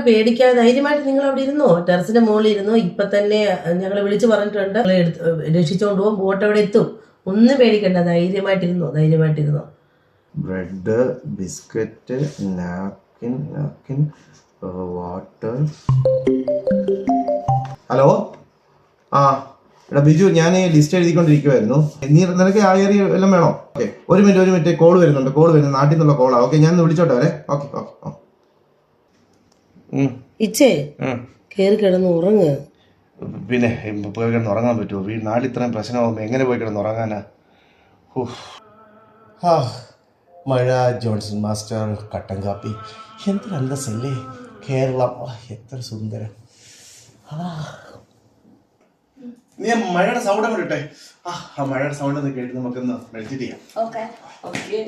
പേടിക്കാതെ ധൈര്യമായിട്ട് നിങ്ങൾ അവിടെ ഇരുന്നോ, ടെറസിന്റെ മുകളിൽ ഇരുന്നോ. ഇപ്പൊ തന്നെ ഞങ്ങൾ വിളിച്ചു പറഞ്ഞിട്ടുണ്ട്, രക്ഷിച്ചോണ്ട് പോകും, ബോട്ട് അവിടെ എത്തും. ഒന്നും പേടിക്കണ്ട, ധൈര്യമായിട്ടിരുന്നോ. Bread, biscuit, napkin, water. Hello, ആ എടാ ബിജു, ഞാൻ ലിസ്റ്റ് എഴുതിക്കൊണ്ടിരിക്കുവായിരുന്നു. നിനക്ക് ആ ഏരിയ എല്ലാം വേണോ? ഓക്കെ, ഒരു മിനിറ്റ്, കോൾ വരുന്നുണ്ട്, നാട്ടിൽ നിന്നുള്ള കോളാ. ഓക്കെ, ഞാൻ വിളിച്ചോട്ടെ വരെ. ഓക്കെ. ഇച്ചേ കേറി കിടന്ന് ഉറങ്ങ്. പിന്നെ പോയി കിടന്ന് ഉറങ്ങാൻ പറ്റുമോ? നാട്ടിൽ ഇത്രയും പ്രശ്നമാകുമ്പോൾ എങ്ങനെ പോയി കിടന്ന് ഉറങ്ങാനാ? മഴ, ജോൺസൺ മാസ്റ്റർ, കട്ടൻ കാപ്പി, എന്തൊരു അന്തസ്സല്ലേ കേരളം, എത്ര സുന്ദരം. നീ മഴയുടെ സൗണ്ട് അങ്ങോട്ട് ഇട്ടെ. ആ മഴയുടെ സൗണ്ട് ഒന്ന് കേട്ട് നമുക്കൊന്ന് മെഡിറ്റേറ്റ് ചെയ്യാം. ഓക്കെ.